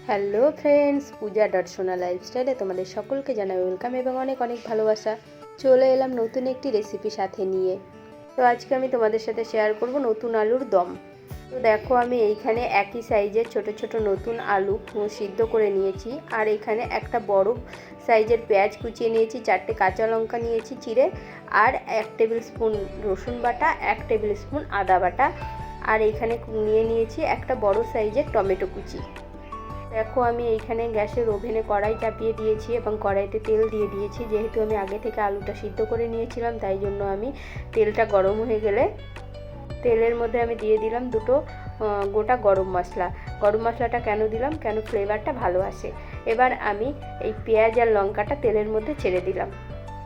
Hello friends, পূজা দর্শনা লাইফস্টাইলে তোমাদের সকলকে জানাই ওয়েলকাম এবং অনেক অনেক ভালোবাসা। চলে এলাম নতুন একটি রেসিপি সাথে নিয়ে। তো আজকে আমি তোমাদের সাথে শেয়ার করব নতুন আলুর দম। তো দেখো, আমি এইখানে একই সাইজের ছোট ছোট নতুন আলু সিদ্ধ করে নিয়েছি, আর এখানে একটা বড় সাইজের পেঁয়াজ কুচিয়ে নিয়েছি, 4টে কাঁচা লঙ্কা নিয়েছি চিড়ে, আর 1 টেবিল স্পুন রসুন বাটা, 1 টেবিল স্পুন আদা বাটা, আর এইখানে নিয়ে নিয়েছি একটা বড় সাইজের টমেটো কুচি। দেখো, আমি এইখানে গ্যাসের ওভেনে কড়াই চাপিয়ে দিয়েছি এবং কড়াইতে তেল দিয়ে দিয়েছি। যেহেতু আমি আগে থেকে আলুটা সিদ্ধ করে নিয়েছিলাম, তাই জন্য আমি তেলটা গরম হয়ে গেলে তেলের মধ্যে আমি দিয়ে দিলাম দুটো গোটা গরম মশলা। গরম মশলাটা কেন দিলাম, কেন ফ্লেভারটা ভালো আসে। এবার আমি এই পেঁয়াজ আর লঙ্কাটা তেলের মধ্যে ছেড়ে দিলাম।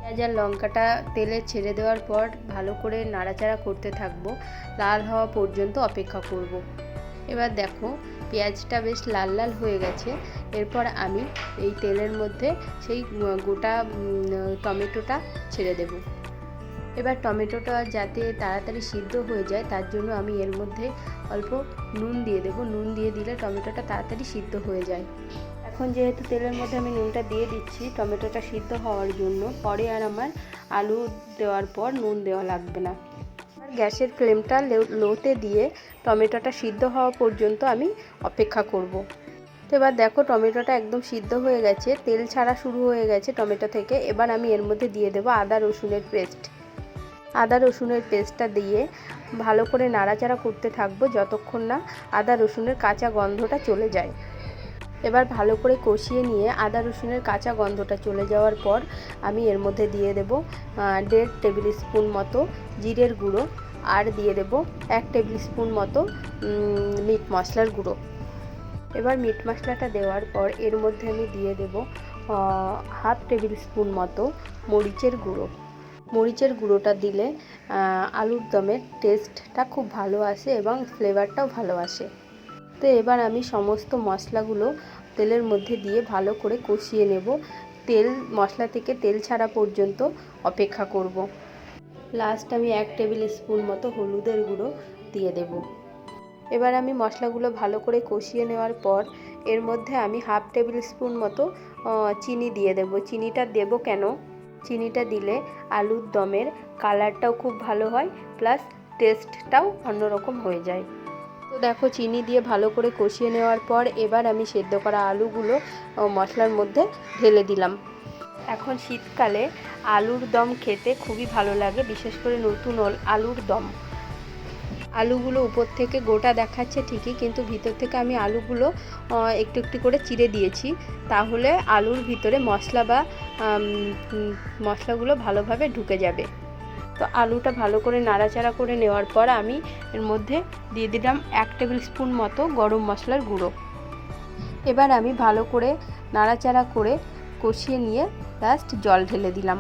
পেঁয়াজ আর লঙ্কাটা তেলে ছেড়ে দেওয়ার পর ভালো করে নাড়াচাড়া করতে থাকবো, লাল হওয়া পর্যন্ত অপেক্ষা করব। এবার দেখো, পেঁয়াজটা বেশ লাল লাল হয়ে গেছে। এরপর আমি এই তেলের মধ্যে সেই গোটা টমেটোটা ছেড়ে দেব। এবার টমেটোটা যাতে তাড়াতাড়ি সিদ্ধ হয়ে যায়, তার জন্য আমি এর মধ্যে অল্প নুন দিয়ে দেব। নুন দিয়ে দিলে টমেটোটা তাড়াতাড়ি সিদ্ধ হয়ে যায়। এখন যেহেতু তেলের মধ্যে আমি নুনটা দিয়ে দিচ্ছি টমেটোটা সিদ্ধ হওয়ার জন্য, পরে আর আমার আলু দেওয়ার পর নুন দেওয়া লাগবে না। গ্যাসের ফ্লেমটা লোতে দিয়ে টমেটোটা সিদ্ধ হওয়া পর্যন্ত আমি অপেক্ষা করব। তো এবার দেখো, টমেটোটা একদম সিদ্ধ হয়ে গেছে, তেল ছাড়া শুরু হয়ে গেছে টমেটো থেকে। এবার আমি এর মধ্যে দিয়ে দেবো আদা রসুনের পেস্ট। আদা রসুনের পেস্টটা দিয়ে ভালো করে নাড়াচাড়া করতে থাকবো যতক্ষণ না আদা রসুনের কাঁচা গন্ধটা চলে যায়। এবার ভালো করে কষিয়ে নিয়ে আদা রসুনের কাঁচা গন্ধটা চলে যাওয়ার পর আমি এর মধ্যে দিয়ে দেব 1.5 টেবিল স্পুন মতো জিরের গুঁড়ো, আর দিয়ে দেব 1 টেবিল স্পুন মতো মিট মশলার গুঁড়ো। এবার মিট মশলাটা দেওয়ার পর এর মধ্যে আমি দিয়ে দেব 1/2 টেবিল স্পুন মতো মরিচের গুঁড়ো। মরিচের গুঁড়োটা দিলে আলুর দমের টেস্টটা খুব ভালো আসে এবং ফ্লেভারটাও ভালো আসে। তো এবার আমি সমস্ত মশলাগুলো তেলের মধ্যে দিয়ে ভালো করে কষিয়ে নেব। মশলা থেকে তেল ছাড়া পর্যন্ত অপেক্ষা করব। লাস্ট আমি 1 টেবিল স্পুন মতো হলুদের গুঁড়ো দিয়ে দেব। এবার আমি মশলাগুলো ভালো করে কষিয়ে নেওয়ার পর এর মধ্যে আমি 1/2 টেবিল স্পুন মতো চিনি দিয়ে দেব। চিনিটা দেব কেন, চিনিটা দিলে আলুর দমের কালারটাও খুব ভালো হয়, প্লাস টেস্টটাও অন্যরকম হয়ে যায়। তো দেখো, চিনি দিয়ে ভালো করে কষিয়ে নেওয়ার পর এবার আমি সেদ্ধ করা আলুগুলো মশলার মধ্যে ঢেলে দিলাম। এখন শীতকালে আলুর দম খেতে খুবই ভালো লাগে, বিশেষ করে নতুন আলুর দম। আলুগুলো উপর থেকে গোটা দেখাচ্ছে ঠিকই, কিন্তু ভিতর থেকে আমি আলুগুলো একটু একটু করে চিড়ে দিয়েছি, তাহলে আলুর ভিতরে মশলাগুলো ভালোভাবে ঢুকে যাবে। তো আলুটা ভালো করে নাড়াচাড়া করে নেওয়ার পর আমি এর মধ্যে দিয়ে দিলাম 1 টেবিল স্পুন মতো গরম মশলার গুঁড়ো। এবার আমি ভালো করে নাড়াচাড়া করে কষিয়ে নিয়ে লাস্ট জল ঢেলে দিলাম।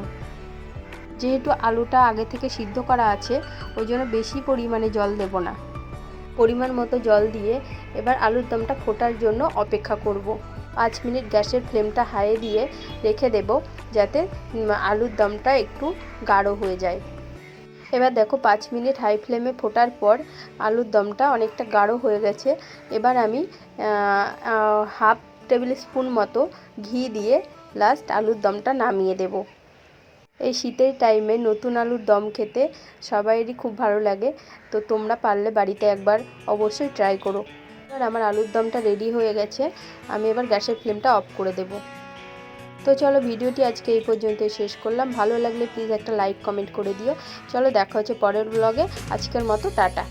যেহেতু আলুটা আগে থেকে সিদ্ধ করা আছে, ওই জন্য বেশি পরিমাণে জল দেব না, পরিমাণ মতো জল দিয়ে এবার আলুর দমটা ফোটার জন্য অপেক্ষা করব। 5 মিনিট গ্যাসের ফ্লেমটা হাইয়ে দিয়ে রেখে দেব, যাতে আলুর দমটা একটু গাঢ় হয়ে যায়। এবার দেখো, 5 মিনিট হাই ফ্লেমে ফোটার পর আলুর দমটা অনেকটা গাঢ় হয়ে গেছে। এবার আমি 1/2 টেবিল স্পুন মতো ঘি দিয়ে লাস্ট আলুর দমটা নামিয়ে দেব। এই শীতের টাইমে নতুন আলুর দম খেতে সবাইয়েরই খুব ভালো লাগে, তো তোমরা পারলে বাড়িতে একবার অবশ্যই ট্রাই করো। এবার আমার আলুর দমটা রেডি হয়ে গেছে, আমি এবার গ্যাসের ফ্লেমটা অফ করে দেব। তো চলো, ভিডিওটি আজকে এই পর্যন্তই শেষ করলাম। ভালো লাগলে প্লিজ একটা লাইক কমেন্ট করে দিও। চলো, দেখা হচ্ছে পরের ব্লগে। আজকের মতো টাটা।